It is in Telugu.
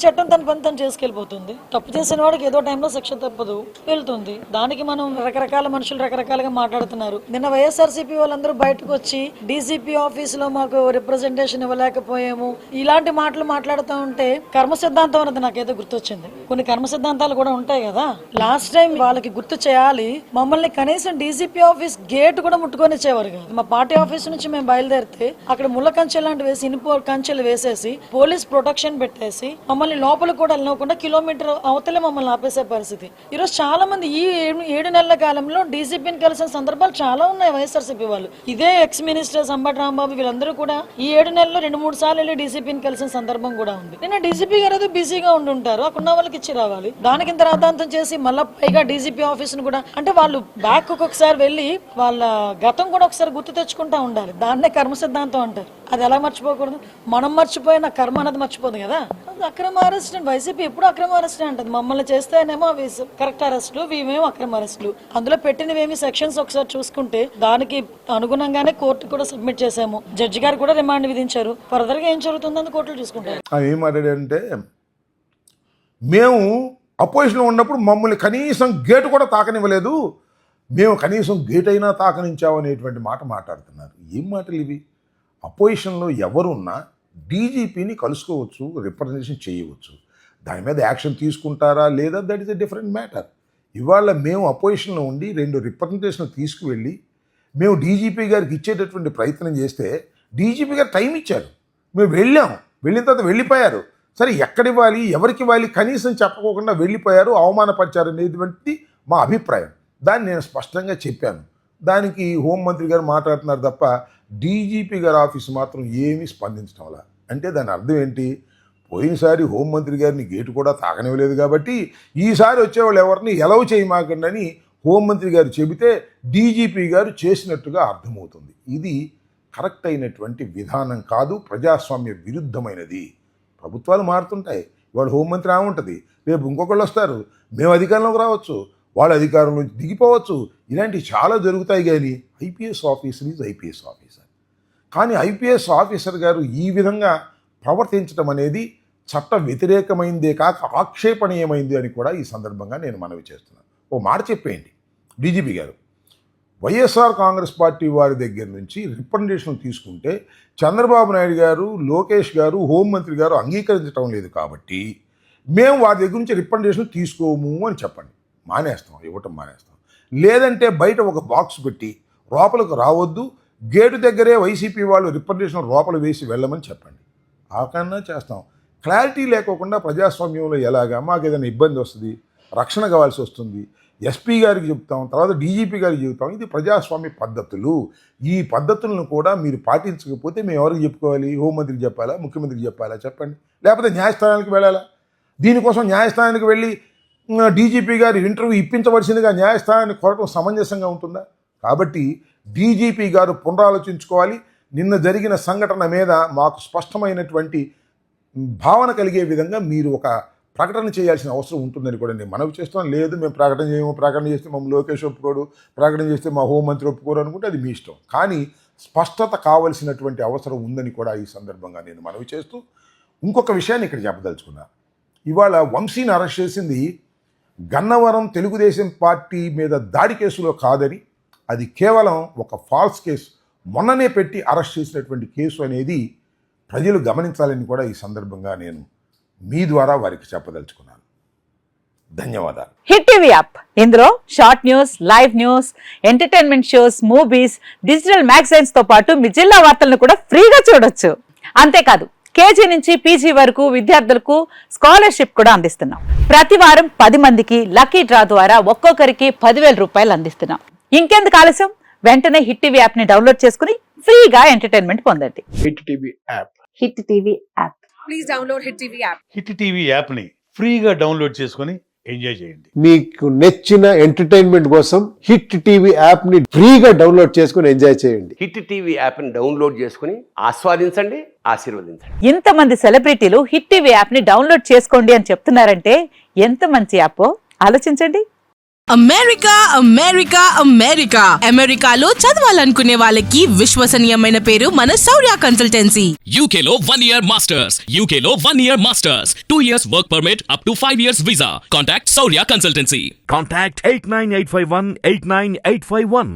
చట్టం తన పని తను చేసుకెళ్ళిపోతుంది. తప్పు చేసిన వాడికి ఏదో టైంలో శిక్ష తప్పదు, వెళ్తుంది. దానికి మనం రకరకాల మనుషులు రకరకాలుగా మాట్లాడుతున్నారు. నిన్న వైఎస్ఆర్సీపీ వాళ్ళందరూ బయటకు వచ్చి డీజీపీ ఆఫీస్ లో మాకు రిప్రజెంటేషన్ ఇవ్వలేకపోయాము ఇలాంటి మాటలు మాట్లాడుతూ ఉంటే కర్మ సిద్ధాంతం అన్నది నాకైతే గుర్తొచ్చింది. కొన్ని కర్మ సిద్ధాంతాలు కూడా ఉంటాయి కదా. లాస్ట్ టైం వాళ్ళకి గుర్తు చేయాలి, మమ్మల్ని కనీసం డీజీపీ ఆఫీస్ గేట్ కూడా ముట్టుకొని ఇచ్చేవారు కాదు. మా పార్టీ ఆఫీస్ నుంచి మేము బయలుదేరితే అక్కడ ముళ్ళ కంచెలు లాంటి వేసి ఇనుప కంచెలు వేసేసి పోలీస్ ప్రొటెక్షన్ పెట్టేసి మమ్మల్ని లోపల కూడా వెళ్ళకుండా కిలోమీటర్ అవతలే మమ్మల్ని ఆపేసే పరిస్థితి. ఈరోజు చాలా మంది ఈ 7 నెలల కాలంలో డీజీపీని కలిసిన సందర్భాలు చాలా ఉన్నాయి. వైఎస్ఆర్సీపీ వాళ్ళు ఇదే ఎక్స్ మినిస్టర్ సంబటి రాంబాబు వీళ్ళందరూ కూడా ఈ 7 నెలల్లో 2-3 సార్లు వెళ్ళి డీజీపీని కలిసిన సందర్భం కూడా ఉంది. నిన్న డీజీపీ గారు ఏదో బిజీగా ఉండుంటారు, అక్కడ ఉన్న వాళ్ళకి ఇచ్చి రావాలి. దానికి ఇంత రాద్ధాంతం చేసి మళ్ళీ పైగా డీజీపీ ఆఫీస్ ను కూడా అంటే వాళ్ళు బ్యాక్ ఒకసారి వెళ్ళి వాళ్ళ గతం కూడా ఒకసారి గుర్తు తెచ్చుకుంటా ఉండాలి. దాన్నే కర్మ సిద్ధాంతం అంటారు. అది ఎలా మర్చిపోకూడదు? మనం మర్చిపోయిన కర్మ అన్నది మర్చిపోదు కదా. అక్రమ అరెస్ట్ వైసీపీ ఎప్పుడు అక్రమ అరెస్ట్ అంటది. మమ్మల్ని చేస్తేనేమో అవి కరెక్ట్ అరెస్టులు, ఇవేమో అక్రమ అరెస్టులు. అందులో పెట్టినవేమి సెక్షన్స్ ఒకసారి చూసుకుంటే దానికి అనుగుణంగానే కోర్టు కూడా సబ్మిట్ చేశాము. జడ్జి గారు కూడా రిమాండ్ విధించారు. ఫర్దర్ గా ఏం జరుగుతుందని కోర్టులు చూసుకుంటారు. ఏం మాట్లాడంటే మేము అపోజిషన్లో ఉన్నప్పుడు మమ్మల్ని కనీసం గేటు కూడా తాకనివ్వలేదు, మేము కనీసం గేట్ అయినా తాకనించాము అనేటువంటి మాట మాట్లాడుతున్నారు. ఏం మాటలు ఇవి? అపోజిషన్లో ఎవరున్నా డీజీపీని కలుసుకోవచ్చు, రిప్రజెంటేషన్ చేయవచ్చు. దాని మీద యాక్షన్ తీసుకుంటారా లేదా that is a different matter. ఇవాళ మేము అపోజిషన్లో ఉండి 2 రిప్రజెంటేషన్లు తీసుకువెళ్ళి మేము డీజీపీ గారికి ఇచ్చేటటువంటి ప్రయత్నం చేస్తే డీజీపీ గారు టైం ఇచ్చారు, మేము వెళ్ళిన తర్వాత వెళ్ళిపోయారు. సరే ఎక్కడివ్వాలి ఎవరికి ఇవ్వాలి కనీసం చెప్పకోకుండా వెళ్ళిపోయారు, అవమానపరిచారు అనేటువంటి మా అభిప్రాయం. దాన్ని నేను స్పష్టంగా చెప్పాను. దానికి హోంమంత్రి గారు మాట్లాడుతున్నారు తప్ప డీజీపీ గారి ఆఫీసు మాత్రం ఏమీ స్పందించడం వల్ల. అంటే దాని అర్థం ఏంటి? పోయినసారి హోంమంత్రి గారిని గేటు కూడా తాగనివ్వలేదు కాబట్టి ఈసారి వచ్చేవాళ్ళు ఎవరిని ఎలవ్ చేయమాకండి అని హోంమంత్రి గారు చెబితే డీజీపీ గారు చేసినట్టుగా అర్థమవుతుంది. ఇది కరెక్ట్ అయినటువంటి విధానం కాదు, ప్రజాస్వామ్య విరుద్ధమైనది. ప్రభుత్వాలు మారుతుంటాయి, వాళ్ళు హోంమంత్రి ఉంటుంది, రేపు ఇంకొకళ్ళు వస్తారు, మేము అధికారంలోకి రావచ్చు, వాళ్ళ అధికారం నుంచి దిగిపోవచ్చు. ఇలాంటివి చాలా జరుగుతాయి. కానీ IPS officer is IPS officer. కానీ ఐపీఎస్ ఆఫీసర్ గారు ఈ విధంగా ప్రవర్తించడం అనేది చట్ట వ్యతిరేకమైందే కాక ఆక్షేపణీయమైంది అని కూడా ఈ సందర్భంగా నేను మనవి చేస్తున్నాను. ఓ మాట చెప్పేయండి, డీజీపీ గారు వైఎస్ఆర్ కాంగ్రెస్ పార్టీ వారి దగ్గర నుంచి రిప్రజెంటేషన్ తీసుకుంటే చంద్రబాబు నాయుడు గారు, లోకేష్ గారు, హోంమంత్రి గారు అంగీకరించడం లేదు కాబట్టి మేము వారి దగ్గర నుంచి రిప్రజెంటేషన్ తీసుకోము అని చెప్పండి. ఇవ్వటం మానేస్తాం. లేదంటే బయట ఒక బాక్స్ పెట్టి లోపలకు రావద్దు, గేటు దగ్గరే వైసీపీ వాళ్ళు రిప్రజెంటేషన్ లోపల వేసి వెళ్ళమని చెప్పండి. ఆ కన్నా చేస్తాం. క్లారిటీ లేకోకుండా ప్రజాస్వామ్యంలో ఎలాగా మాకు ఏదైనా ఇబ్బంది వస్తుంది, రక్షణ కావాల్సి వస్తుంది, ఎస్పీ గారికి చెప్తాం, తర్వాత డీజీపీ గారికి చెప్తాం. ఇది ప్రజాస్వామ్య పద్ధతులు. ఈ పద్ధతులను కూడా మీరు పాటించకపోతే మేము ఎవరికి చెప్పుకోవాలి? హోంమంత్రికి చెప్పాలా, ముఖ్యమంత్రికి చెప్పాలా? చెప్పండి. లేకపోతే న్యాయస్థానానికి వెళ్ళాలా? దీనికోసం న్యాయస్థానానికి వెళ్ళి డీజీపీ గారి ఇంటర్వ్యూ ఇప్పించవలసిందిగా న్యాయస్థానాన్ని కోరటం సమంజసంగా ఉంటుందా? కాబట్టి డీజీపీ గారు పునరాలోచించుకోవాలి. నిన్న జరిగిన సంఘటన మీద మాకు స్పష్టమైనటువంటి భావన కలిగే విధంగా మీరు ఒక ప్రకటన చేయాల్సిన అవసరం ఉంటుందని కూడా నేను మనవి చేస్తాను. లేదు మేము ప్రకటన చేయము, ప్రకటన చేస్తే మమ్మల్ని లోకేష్ ఒప్పుకోడు, ప్రకటన చేస్తే మా హోంమంత్రి ఒప్పుకోరు అనుకుంటే అది మీ ఇష్టం. కానీ స్పష్టత కావలసినటువంటి అవసరం ఉందని కూడా ఈ సందర్భంగా నేను మనవి చేస్తూ ఇంకొక విషయాన్ని ఇక్కడ చెప్పదలుచుకున్నా. ఇవాళ వంశీని అరెస్ట్ చేసింది గన్నవరం తెలుగుదేశం పార్టీ మీద దాడి కేసులో కాదని, అది కేవలం ఒక ఫాల్స్ కేసు, మొన్ననే పెట్టి అరెస్ట్ చేసినటువంటి కేసు అనేది ప్రజలు గమనించాలని కూడా ఈ సందర్భంగా నేను మీ ద్వారా వారికి చెప్పదలుచుకున్నాను. ధన్యవాదాలు. హిట్ టీవీ యాప్, ఇందులో short news, live news, entertainment shows, movies, digital magazines తో పాటు మీ జిల్లా వార్తలను కూడా ఫ్రీగా చూడొచ్చు. అంతేకాదు కేజీ నుంచి పీజీ వరకు విద్యార్థులకు స్కాలర్షిప్ కూడా అందిస్తున్నాం. ప్రతి వారం 10 మందికి లక్కీ డ్రా ద్వారా ఒక్కొక్కరికి 10,000 రూపాయలు అందిస్తున్నాం. ఇంకెందుకు ఆలస్యం? వెంటనే హిట్ టీవీ యాప్ ని డౌన్లోడ్ చేసుకుని ఫ్రీగా ఎంటర్టైన్మెంట్ పొందండి. Hit TV app. Hit TV app. Please download hit TV app. Hit TV app ని ఫ్రీగా డౌన్లోడ్ చేసుకుని ఎంజాయ్ చేయండి. మీకు నచ్చిన ఎంటర్టైన్మెంట్ కోసం హిట్ టీవీ యాప్ ని ఫ్రీగా డౌన్లోడ్ చేసుకుని ఎంజాయ్ చేయండి. హిట్ టీవీ యాప్ ని డౌన్లోడ్ చేసుకుని ఆస్వాదించండి, ఆశీర్వదించండి. ఇంతమంది సెలబ్రిటీలు హిట్ టీవీ యాప్ ని డౌన్లోడ్ చేసుకోండి అని చెప్తున్నారంటే ఎంత మంచి యాప్ ఆలోచించండి. అమెరికా అమెరికా అమెరికా అమెరికాలో చదవాలనుకునే వాళ్ళకి విశ్వసనీయమైన పేరు మన శౌర్య consultancy. UK Law 1 Year Masters. UK Law 1 Year Masters. 2 years work permit up to 5 years visa. Contact Saurya Consultancy. Contact 89851 89851.